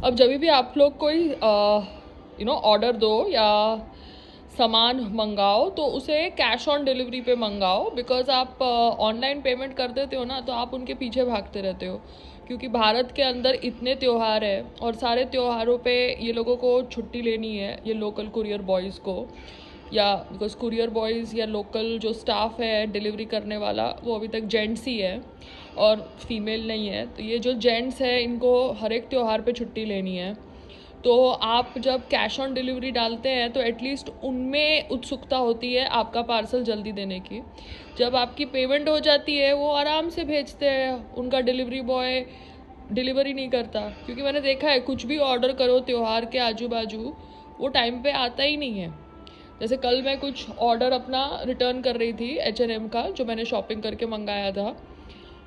अब जब भी आप लोग कोई ऑर्डर दो या सामान मंगाओ तो उसे कैश ऑन डिलीवरी पे मंगाओ, बिकॉज आप ऑनलाइन पेमेंट कर देते हो ना तो आप उनके पीछे भागते रहते हो, क्योंकि भारत के अंदर इतने त्यौहार है और सारे त्योहारों पे ये लोगों को छुट्टी लेनी है, ये लोकल कुरियर बॉयज़ को, या बिकॉज कुरियर बॉयज़ या लोकल जो स्टाफ है डिलीवरी करने वाला वो अभी तक जेंट्स ही है और फीमेल नहीं है, तो ये जो जेंट्स है इनको हर एक त्यौहार पे छुट्टी लेनी है। तो आप जब कैश ऑन डिलीवरी डालते हैं तो एटलीस्ट उनमें उत्सुकता होती है आपका पार्सल जल्दी देने की। जब आपकी पेमेंट हो जाती है वो आराम से भेजते हैं, उनका डिलीवरी बॉय डिलीवरी नहीं करता, क्योंकि मैंने देखा है कुछ भी ऑर्डर करो त्यौहार के आजू बाजू वो टाइम पे आता ही नहीं है। जैसे कल मैं कुछ ऑर्डर अपना रिटर्न कर रही थी H&M का, जो मैंने शॉपिंग करके मंगाया था,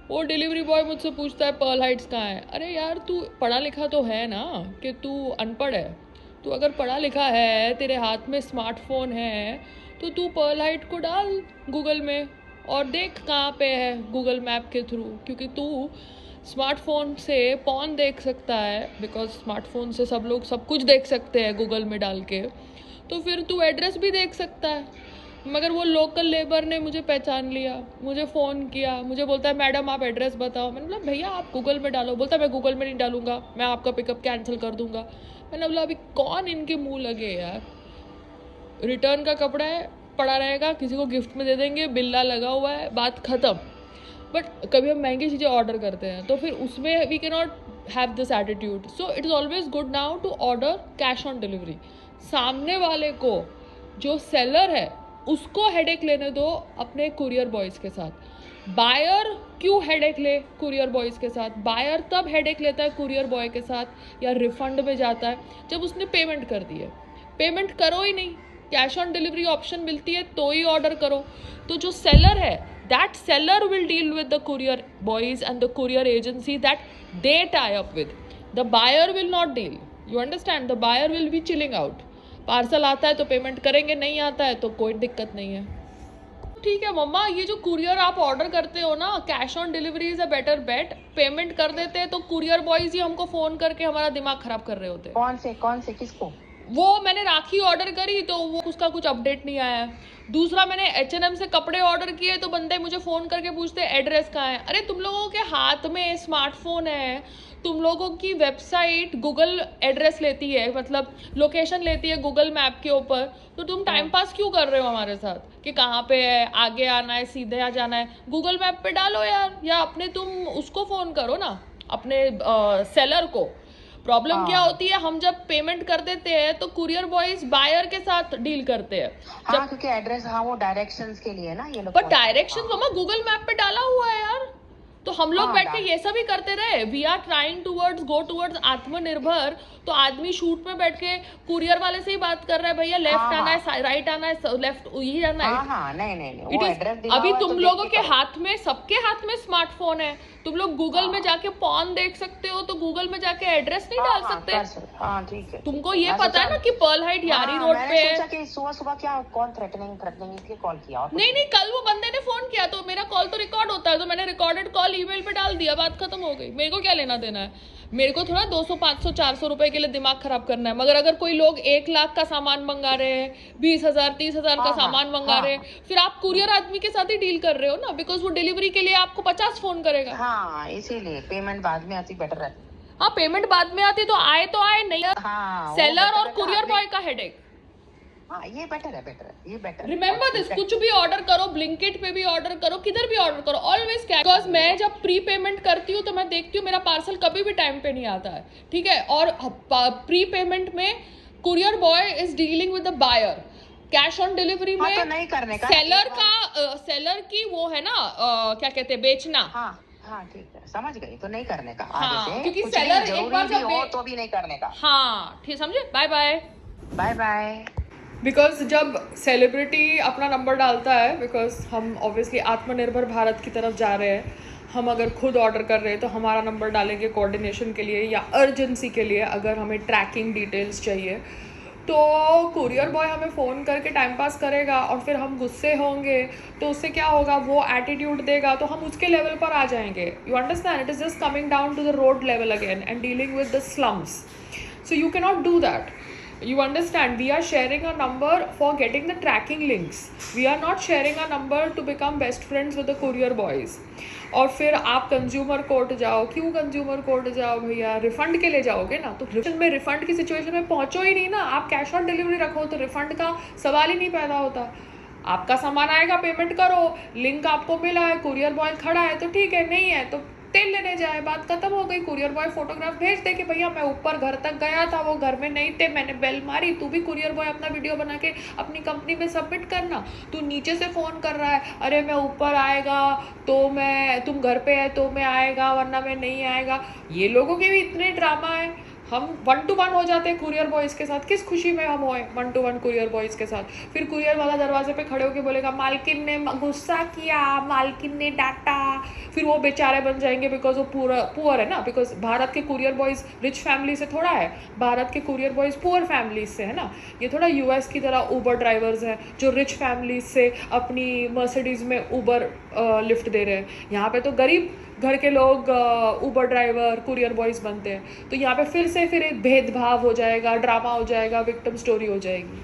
वो डिलीवरी बॉय मुझसे पूछता है पर्ल हाइट्स कहाँ है। अरे यार तू पढ़ा लिखा तो है ना कि तू अनपढ़ है? तू अगर पढ़ा लिखा है, तेरे हाथ में स्मार्टफोन है, तो तू पर्ल हाइट को डाल गूगल में और देख कहाँ पे है गूगल मैप के थ्रू, क्योंकि तू स्मार्टफोन से पॉन देख सकता है, बिकॉज स्मार्टफोन से सब लोग सब कुछ देख सकते हैं गूगल में डाल के, तो फिर तू एड्रेस भी देख सकता है। मगर वो लोकल लेबर ने मुझे पहचान लिया, मुझे फ़ोन किया, मुझे बोलता है मैडम आप एड्रेस बताओ। मैंने बोला भैया आप गूगल में डालो। बोलता है मैं गूगल में नहीं डालूंगा, मैं आपका पिकअप कैंसिल कर दूंगा। मैंने बोला अभी कौन इनके मुंह लगे यार, रिटर्न का कपड़ा है पड़ा रहेगा, किसी को गिफ्ट में दे देंगे, बिल्ला लगा हुआ है, बात ख़त्म। बट कभी हम महंगी चीज़ें ऑर्डर करते हैं तो फिर उसमें we can not have this attitude. So it is always good now to order cash on delivery. सामने वाले को जो सेलर है उसको हेडेक लेने दो अपने कुरियर बॉयज़ के साथ। बायर क्यों हेडेक ले कुरियर बॉयज़ के साथ? बायर तब हेडेक लेता है कुरियर बॉय के साथ या रिफंड में जाता है जब उसने पेमेंट कर दी है। पेमेंट करो ही नहीं, कैश ऑन डिलीवरी ऑप्शन मिलती है तो ही ऑर्डर करो। तो जो सेलर है, that seller will deal with the courier boys and the courier agency that they tie up with. The buyer will not deal. You understand? The buyer will be chilling out. Parcel आता है तो payment करेंगे, नहीं आता है तो कोई दिक्कत नहीं है। ठीक है मम्मा, ये जो कुरियर आप ऑर्डर करते हो ना, cash on delivery is a better bet. Payment कर देते हैं तो कुरियर बॉयज ही हमको फोन करके हमारा दिमाग खराब कर रहे होते हैं। कौन से किसको? वो मैंने राखी ऑर्डर करी तो वो उसका कुछ अपडेट नहीं आया। दूसरा मैंने H&M से कपड़े ऑर्डर किए तो बंदे मुझे फ़ोन करके पूछते एड्रेस कहाँ है। अरे तुम लोगों के हाथ में स्मार्टफोन है, तुम लोगों की वेबसाइट गूगल एड्रेस लेती है, मतलब लोकेशन लेती है गूगल मैप के ऊपर, तो तुम टाइम पास क्यों कर रहे हो हमारे साथ कि कहाँ पे है, आगे आना है, सीधे आ जाना है? गूगल मैप पे डालो यार, या अपने तुम उसको फ़ोन करो ना, अपने सेलर को। प्रॉब्लम क्या होती है, हम जब पेमेंट कर देते हैं तो कुरियर बॉयज बायर के साथ डील करते हैं। क्योंकि एड्रेस वो डायरेक्शंस के लिए ना ये लोग। पर डायरेक्शन मम्मा गूगल मैप पे डाला हुआ है यार, तो हम लोग बैठ के ये सब ही करते रहे। We are trying towards go towards आत्मनिर्भर, तो आदमी शूट में बैठ के कुरियर वाले से ही बात कर रहा है, भैया लेफ्ट आना है, राइट आना है, लेफ्ट यही जाना है। नहीं, वो एड्रेस दिया अभी हुआ है तुम तो लोगों के हाथ में, सबके हाथ में स्मार्टफोन है, तुम लोग गूगल में जाके पॉन देख सकते हो, तो गूगल में जाके एड्रेस नहीं डाल सकते? ठीक है। तुमको ये पता है ना कि पर्ल हाइट यारी रोड पे है। सुबह क्या कौन थ्रेटनिंग इसलिए कॉल किया? नहीं, कल वो बंदे ने फोन किया तो मेरा कॉल तो रिकॉर्ड होता है, तो मैंने रिकॉर्डेड कॉल ईमेल पे डाल दिया, बात खत्म हो गई। मेरे को क्या लेना देना है? मेरे को थोड़ा 200 500 400 रुपए के लिए दिमाग खराब करना है। मगर अगर कोई लोग 1 लाख का सामान मंगा रहे हैं, 20,000 30,000 का सामान मंगा रहे हैं, फिर आप कुरियर आदमी के साथ ही डील कर रहे हो ना, बिकॉज वो डिलीवरी के लिए आपको 50 फोन करेगा। इसीलिए पेमेंट बाद में आती बेटर रहती। पेमेंट बाद में आती तो आए नहीं। सेलर और कुरियर बॉय का हेडेक। ये बेटर है, ये बेटर। रिमेंबर दिस, कुछ भी ऑर्डर करो, ब्लिंकिट पे भी ऑर्डर करो, किधर भी ऑर्डर करो, ऑलवेज कैश। बिकॉज मैं जब प्री पेमेंट करती हूँ तो मैं देखती हूँ मेरा पार्सल कभी भी टाइम पे नहीं आता है, ठीक है। और प्री पेमेंट में courier boy is dealing with the buyer. Cash on delivery में तो नहीं करने का, सेलर की वो है ना, क्या कहते हैं, बेचना। ठीक है, समझ गई, तो नहीं करने का। क्योंकि सेलर एक बार जब हो तो भी नहीं करने का। ठीक, समझे? Bye bye. बिकॉज जब सेलिब्रिटी अपना नंबर डालता है, बिकॉज हम ऑब्वियसली आत्मनिर्भर भारत की तरफ जा रहे हैं, हम अगर खुद ऑर्डर कर रहे हैं तो हमारा नंबर डालेंगे कोऑर्डिनेशन के लिए या अर्जेंसी के लिए, अगर हमें ट्रैकिंग डिटेल्स चाहिए। तो कुरियर बॉय हमें फ़ोन करके टाइम पास करेगा और फिर हम गुस्से होंगे, तो उससे क्या होगा, वो एटीट्यूड देगा तो हम उसके लेवल पर आ जाएंगे. You understand, it is just coming down to the road level again and dealing with the slums. So you cannot do that. You understand, we are sharing a number for getting the tracking links. We are not sharing a number to become best friends with the courier boys. और फिर आप consumer court जाओ. क्यों consumer court जाओ भैया? Refund के लिए जाओगे ना, तो रिफंड की सिचुएशन में पहुंचो ही नहीं ना. आप कैश ऑन डिलीवरी रखो तो रिफंड का सवाल ही नहीं पैदा होता. आपका सामान आएगा, पेमेंट करो, लिंक आपको मिला है, कुरियर बॉय खड़ा है तो ठीक है, नहीं है तो तेल लेने जाए, बात खत्म हो गई. कुरियर बॉय फोटोग्राफ भेज दे कि भैया मैं ऊपर घर तक गया था, वो घर में नहीं थे, मैंने बेल मारी. तू भी कुरियर बॉय अपना वीडियो बना के अपनी कंपनी में सबमिट करना. तू नीचे से फ़ोन कर रहा है, अरे मैं ऊपर आएगा तो मैं, तुम घर पे है तो मैं आएगा वरना मैं नहीं आएगा. ये लोगों के भी इतने ड्रामा है. हम 1-to-1 हो जाते हैं कुरियर बॉयज़ के साथ. किस खुशी में हम होए 1-to-1 कुरियर बॉयज़ के साथ. फिर कुरियर वाला दरवाजे पे खड़े होकर बोलेगा मालकिन ने गुस्सा किया, मालकिन ने डांटा. फिर वो बेचारे बन जाएंगे बिकॉज वो पुअर है ना. बिकॉज भारत के कुरियर बॉयज़ रिच फैमिली से थोड़ा है, भारत के कुरियर बॉयज़ पुअर फैमिलीज से है ना. ये थोड़ा यूएस की तरह ऊबर ड्राइवर्स हैं जो रिच फैमिलीज से अपनी मर्सिडीज़ में ऊबर लिफ्ट दे रहे हैं. यहाँ पे तो गरीब घर के लोग ऊबर ड्राइवर कुरियर बॉयज़ बनते हैं. तो यहाँ पे फिर एक भेदभाव हो जाएगा, ड्रामा हो जाएगा, विक्टिम स्टोरी हो जाएगी.